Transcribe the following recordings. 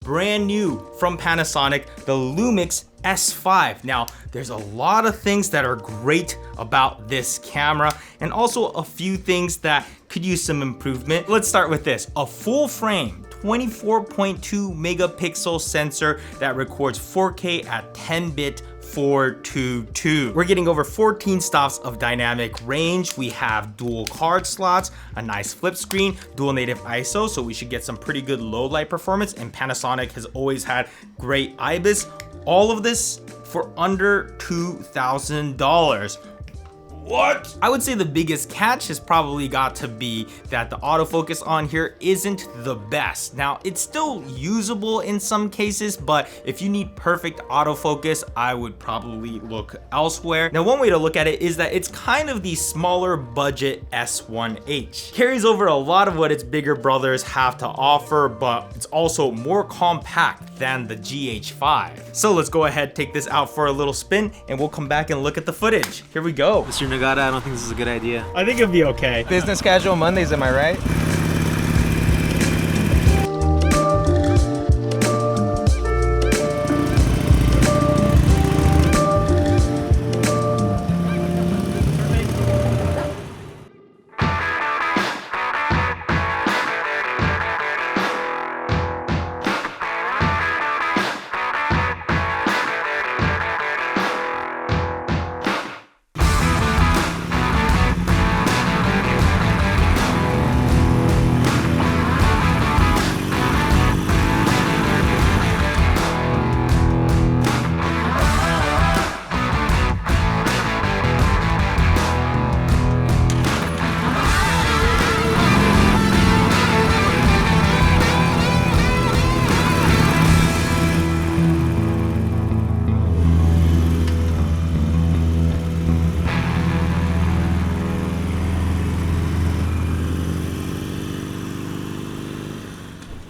brand new from Panasonic, the Lumix S5. Now, there's a lot of things that are great about this camera and also a few things that could use some improvement. Let's start with this, a full frame 24.2 megapixel sensor that records 4K at 10-bit 422. We're getting over 14 stops of dynamic range. We have dual card slots, a nice flip screen, dual native ISO, so we should get some pretty good low light performance, and Panasonic has always had great IBIS. All of this for under $2,000. What? I would say the biggest catch has probably got to be that the autofocus on here isn't the best. Now, it's still usable in some cases, but if you need perfect autofocus, I would probably look elsewhere. Now, one way to look at it is that it's kind of the smaller budget S1H. Carries over a lot of what its bigger brothers have to offer, but it's also more compact than the GH5. So let's go ahead, take this out for a little spin, and we'll come back and look at the footage. Here we go. Mr. Nagata, I don't think this is a good idea. I think it'd be okay. Business casual Mondays, am I right?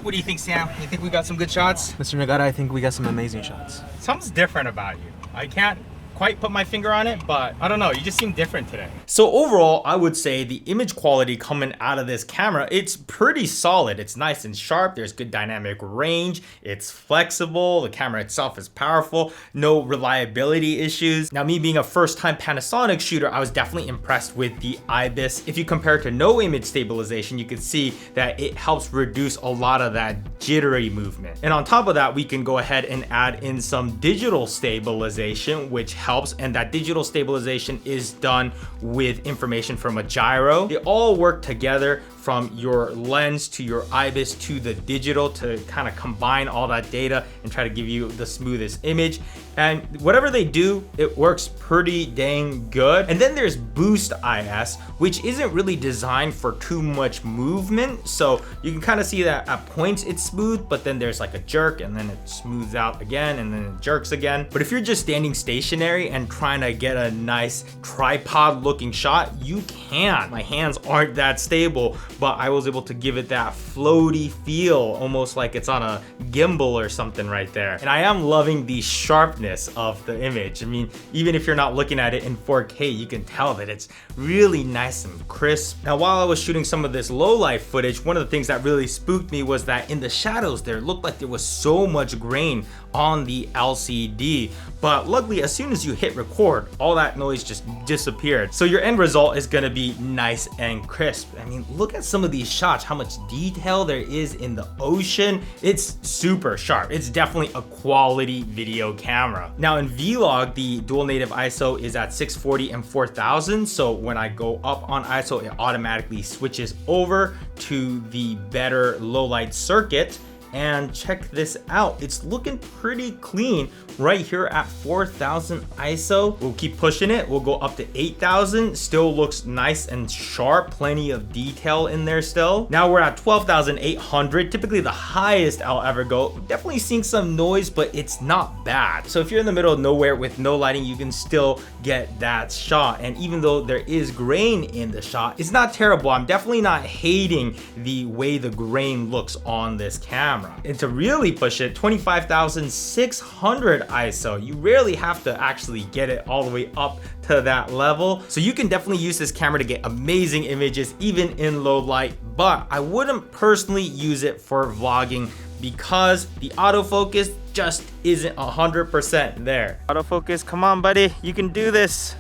What do you think, Sam? You think we got some good shots? Mr. Nagata, I think we got some amazing shots. Something's different about you. I can't quite put my finger on it, but I don't know, you just seem different today. So overall, I would say the image quality coming out of this camera, it's pretty solid. It's nice and sharp, there's good dynamic range, it's flexible, the camera itself is powerful, no reliability issues. Now, me being a first-time Panasonic shooter, I was definitely impressed with the IBIS. If you compare it to no image stabilization, you can see that it helps reduce a lot of that jittery movement. And on top of that, we can go ahead and add in some digital stabilization, which helps, and that digital stabilization is done with information from a gyro. They all work together from your lens to your IBIS to the digital to kind of combine all that data and try to give you the smoothest image. And whatever they do, it works pretty dang good. And then there's Boost IS, which isn't really designed for too much movement. So you can kind of see that at points it's smooth, but then there's like a jerk and then it smooths out again and then it jerks again. But if you're just standing stationary and trying to get a nice tripod looking shot, you can. My hands aren't that stable, but I was able to give it that floaty feel, almost like it's on a gimbal or something right there. And I am loving the sharpness of the image. I mean, even if you're not looking at it in 4K, you can tell that it's really nice and crisp. Now, while I was shooting some of this low light footage, one of the things that really spooked me was that in the shadows there, it looked like there was so much grain on the LCD. But luckily, as soon as you hit record, all that noise just disappeared. So your end result is gonna be nice and crisp. I mean, look at some of these shots, how much detail there is in the ocean. It's super sharp. It's definitely a quality video camera. Now in Vlog, the dual native ISO is at 640 and 4000. So when I go up on ISO, it automatically switches over to the better low light circuit. And check this out, it's looking pretty clean right here at 4000 ISO. We'll keep pushing it, we'll go up to 8000, still looks nice and sharp, plenty of detail in there still. Now we're at 12,800, typically the highest I'll ever go. Definitely seeing some noise, but it's not bad. So if you're in the middle of nowhere with no lighting, you can still get that shot. And even though there is grain in the shot, it's not terrible. I'm definitely not hating the way the grain looks on this camera. And to really push it, 25,600 ISO. You rarely have to actually get it all the way up to that level. So you can definitely use this camera to get amazing images even in low light, but I wouldn't personally use it for vlogging because the autofocus just isn't 100% there. Autofocus, come on buddy, you can do this.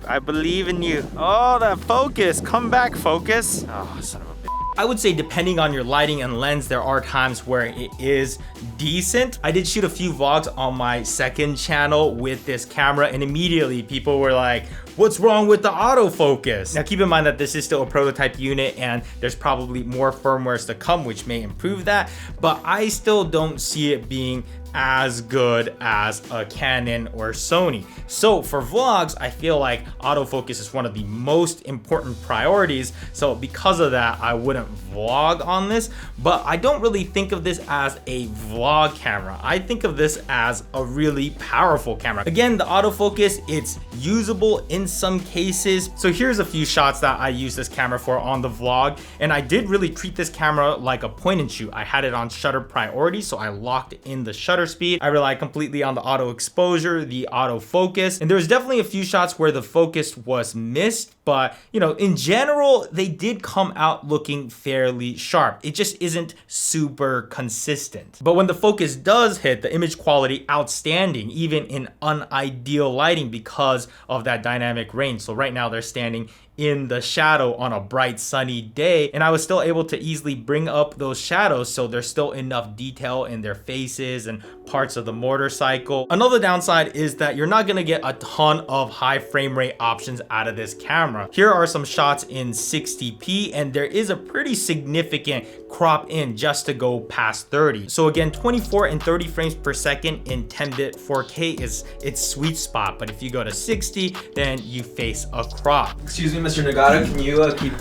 I believe in you. Oh, that focus, come back focus. Oh, son of a bitch. I would say depending on your lighting and lens, there are times where it is decent. I did shoot a few vlogs on my second channel with this camera and immediately people were like, what's wrong with the autofocus? Now keep in mind that this is still a prototype unit and there's probably more firmwares to come which may improve that, but I still don't see it being as good as a Canon or Sony. So for vlogs, I feel like autofocus is one of the most important priorities. So because of that, I wouldn't vlog on this, but I don't really think of this as a vlog camera. I think of this as a really powerful camera. Again, the autofocus, it's usable in some cases. So here's a few shots that I use this camera for on the vlog. And I did really treat this camera like a point and shoot. I had it on shutter priority, so I locked in the shutter speed. I rely completely on the auto exposure, the auto focus, and there was definitely a few shots where the focus was missed, but you know, in general, they did come out looking fairly sharp. It just isn't super consistent. But when the focus does hit, the image quality outstanding, even in unideal lighting because of that dynamic range. So right now they're standing in the shadow on a bright sunny day and I was still able to easily bring up those shadows so there's still enough detail in their faces and parts of the motorcycle. Another downside is that you're not gonna get a ton of high frame rate options out of this camera. Here are some shots in 60p and there is a pretty significant crop in just to go past 30. So again, 24 and 30 frames per second in 10-bit 4K is its sweet spot, but if you go to 60, then you face a crop. Excuse me, Mr. Nagata, can you keep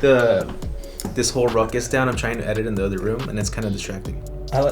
this whole ruckus down? I'm trying to edit in the other room and it's kind of distracting.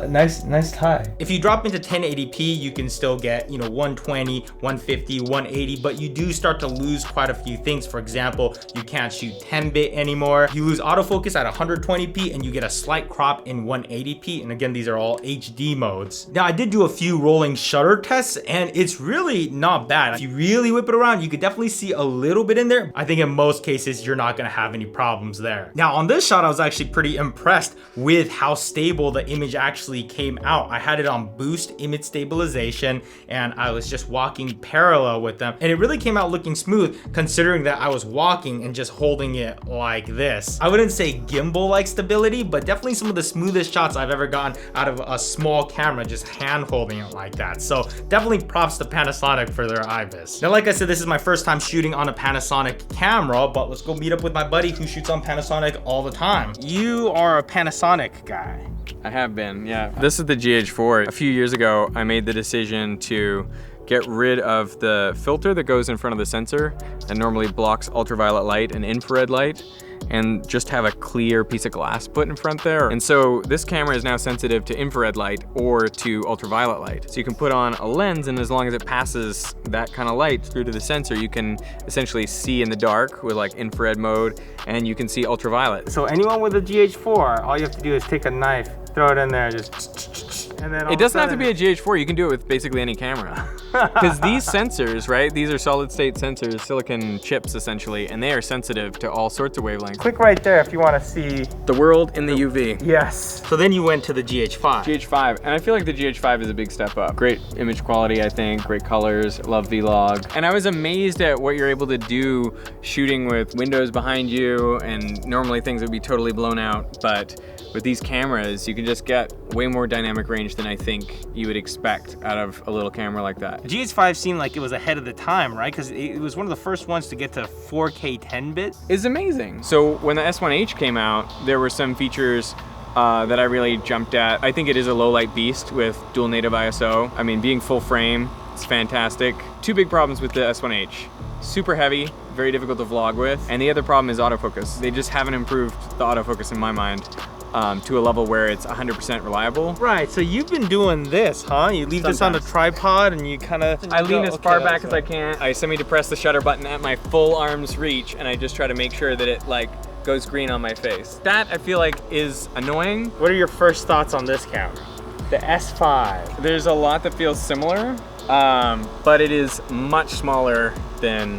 Nice tie. If you drop into 1080p, you can still get, 120, 150, 180, but you do start to lose quite a few things. For example, you can't shoot 10-bit anymore. You lose autofocus at 120p and you get a slight crop in 180p. And again, these are all HD modes. Now, I did do a few rolling shutter tests and it's really not bad. If you really whip it around, you could definitely see a little bit in there. I think in most cases, you're not gonna have any problems there. Now, on this shot, I was actually pretty impressed with how stable the image actually came out. I had it on boost image stabilization and I was just walking parallel with them and it really came out looking smooth considering that I was walking and just holding it like this. I wouldn't say gimbal like stability, but definitely some of the smoothest shots I've ever gotten out of a small camera just hand holding it like that. So definitely props to Panasonic for their IBIS. Now like I said, this is my first time shooting on a Panasonic camera, but let's go meet up with my buddy who shoots on Panasonic all the time. You are a Panasonic guy. I have been, yeah. This is the GH4. A few years ago, I made the decision to get rid of the filter that goes in front of the sensor that normally blocks ultraviolet light and infrared light, and just have a clear piece of glass put in front there. And so this camera is now sensitive to infrared light or to ultraviolet light. So you can put on a lens, and as long as it passes that kind of light through to the sensor, you can essentially see in the dark with like infrared mode, and you can see ultraviolet. So anyone with a GH4, all you have to do is take a knife, throw it in there, and then it doesn't have to be a GH4, you can do it with basically any camera. Because these sensors, right, these are solid state sensors, silicon chips essentially, and they are sensitive to all sorts of wavelengths. Click right there if you want to see the world in the UV. Yes. So then you went to the GH5. GH5, and I feel like the GH5 is a big step up. Great image quality, I think, great colors, love vlog. And I was amazed at what you're able to do shooting with windows behind you, and normally things would be totally blown out, but with these cameras, you can just get way more dynamic range than I think you would expect out of a little camera like that. The GH5 seemed like it was ahead of the time, right? Because it was one of the first ones to get to 4K 10-bit. It's amazing. So when the S1H came out, there were some features that I really jumped at. I think it is a low light beast with dual native ISO. I mean, being full frame, it's fantastic. Two big problems with the S1H. Super heavy, very difficult to vlog with. And the other problem is autofocus. They just haven't improved the autofocus in my mind. To a level where it's 100% reliable. Right, so you've been doing this, huh? You leave this on the tripod and you kind of... I lean as far back as I can. I semi-depress the shutter button at my full arm's reach, and I just try to make sure that it like goes green on my face. That I feel like is annoying. What are your first thoughts on this camera? The S5. There's a lot that feels similar, but it is much smaller than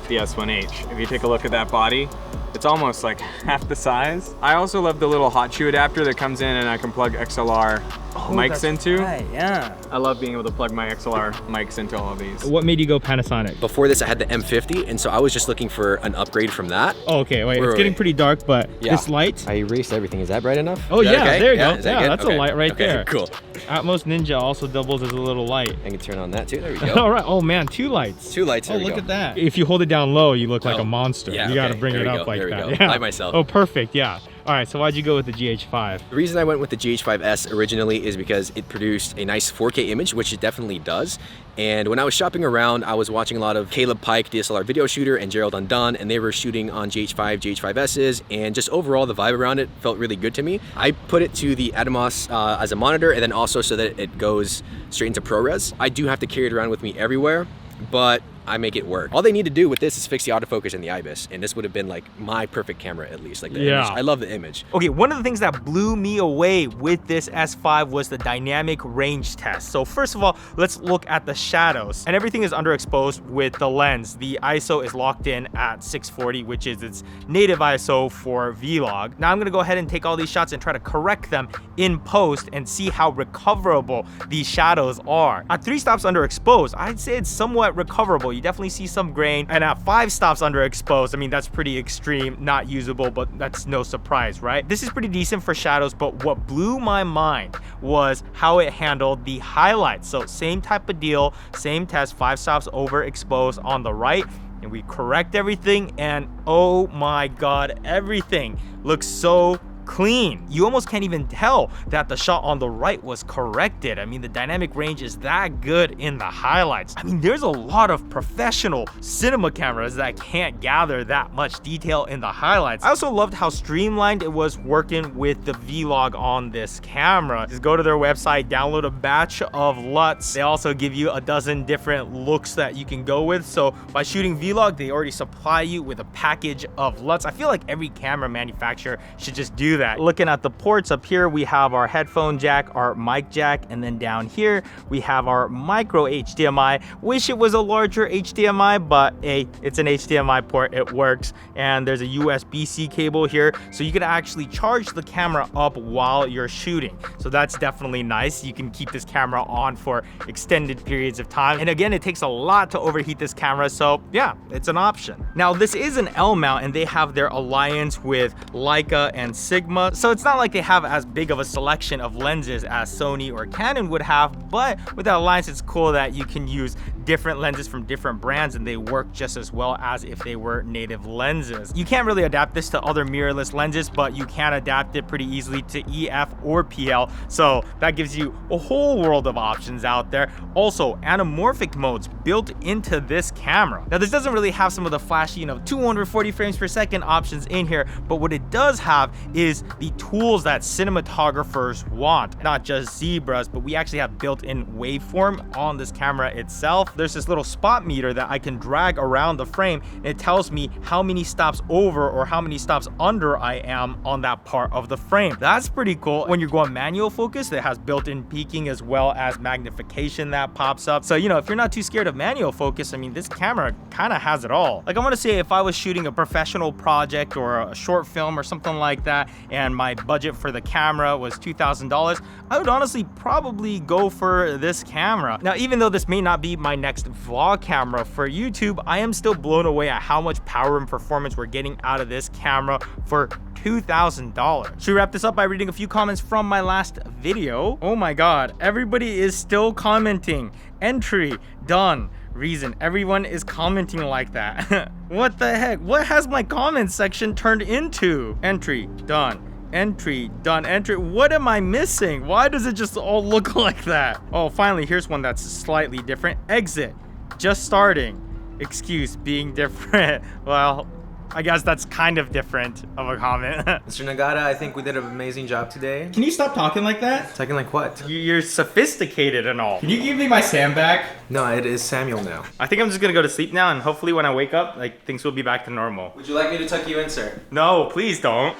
the S1H. If you take a look at that body, It's almost like half the size. I also love the little hot shoe adapter that comes in and I can plug XLR mics into. Right, yeah. I love being able to plug my XLR mics into all of these. What made you go Panasonic? Before this, I had the M50, and so I was just looking for an upgrade from that. Oh, okay, wait, it's getting pretty dark, but this light. I erased everything. Is that bright enough? Oh yeah, okay? there you go. Is that Yeah, good? that's Okay. a light right Okay, there. Cool. Atmos Ninja also doubles as a little light. I can turn on that too. There we go. All right. Oh man, 2 lights. 2 lights. There Oh, we look go. at that. If you hold it down low, you look like Oh, a monster. yeah, You got to okay. bring There it we up go. like There we that. go. Yeah. By myself. Oh, perfect. Yeah. All right. So why'd you go with the GH5? The reason I went with the GH5S originally is because it produced a nice 4K image, which it definitely does. And when I was shopping around, I was watching a lot of Caleb Pike, DSLR video shooter, and Gerald Undone, and they were shooting on GH5, GH5Ss, and just overall the vibe around it felt really good to me. I put it to the Atomos as a monitor, and then also so that it goes straight into ProRes. I do have to carry it around with me everywhere, but I make it work. All they need to do with this is fix the autofocus and the IBIS, and this would have been like my perfect camera at least. Like the image. I love the image. Okay, one of the things that blew me away with this S5 was the dynamic range test. So first of all, let's look at the shadows. And everything is underexposed with the lens. The ISO is locked in at 640, which is its native ISO for vlog. Now I'm gonna go ahead and take all these shots and try to correct them in post and see how recoverable these shadows are. At 3 stops underexposed, I'd say it's somewhat recoverable. You definitely see some grain, and at 5 stops underexposed, I mean, that's pretty extreme, not usable, but that's no surprise, right? This is pretty decent for shadows, but what blew my mind was how it handled the highlights. So same type of deal, same test, 5 stops overexposed on the right, and we correct everything, and oh my God, everything looks so clean. You almost can't even tell that the shot on the right was corrected. I mean, the dynamic range is that good in the highlights. I mean, there's a lot of professional cinema cameras that can't gather that much detail in the highlights. I also loved how streamlined it was working with the vlog on this camera. Just go to their website, download a batch of LUTs. They also give you a dozen different looks that you can go with. So by shooting vlog, they already supply you with a package of LUTs. I feel like every camera manufacturer should just do that. Looking at the ports up here, we have our headphone jack, our mic jack, and then down here we have our micro HDMI. Wish it was a larger HDMI, but hey, it's an HDMI port, it works. And there's a USB-C cable here, so you can actually charge the camera up while you're shooting. So that's definitely nice. You can keep this camera on for extended periods of time. And again, it takes a lot to overheat this camera, so yeah, it's an option. Now this is an L mount, and they have their alliance with Leica and Sigma. So it's not like they have as big of a selection of lenses as Sony or Canon would have, but with that alliance, it's cool that you can use different lenses from different brands and they work just as well as if they were native lenses. You can't really adapt this to other mirrorless lenses, but you can adapt it pretty easily to EF or PL. So that gives you a whole world of options out there. Also, anamorphic modes built into this camera. Now this doesn't really have some of the flashy, 240 frames per second options in here, but what it does have is the tools that cinematographers want. Not just zebras, but we actually have built-in waveform on this camera itself. There's this little spot meter that I can drag around the frame, and it tells me how many stops over or how many stops under I am on that part of the frame. That's pretty cool. When you're going manual focus, it has built-in peaking as well as magnification that pops up. So, if you're not too scared of manual focus, I mean, this camera kind of has it all. Like, I want to say if I was shooting a professional project or a short film or something like that, and my budget for the camera was $2,000, I would honestly probably go for this camera. Now, even though this may not be my next vlog camera for YouTube, I am still blown away at how much power and performance we're getting out of this camera for $2,000. Should we wrap this up by reading a few comments from my last video? Oh my God, everybody is still commenting. Entry done. Reason everyone is commenting like that. What the heck? What has my comment section turned into? Entry done. Entry done. Entry. What am I missing? Why does it just all look like that? Oh, finally, here's one that's slightly different. Exit. Just starting. Excuse being different. Well, I guess that's kind of different of a comment. Mr. Nagata, I think we did an amazing job today. Can you stop talking like that? Talking like what? You're sophisticated and all. Can you give me my Sam back? No, it is Samuel now. I think I'm just gonna go to sleep now, and hopefully when I wake up, things will be back to normal. Would you like me to tuck you in, sir? No, please don't.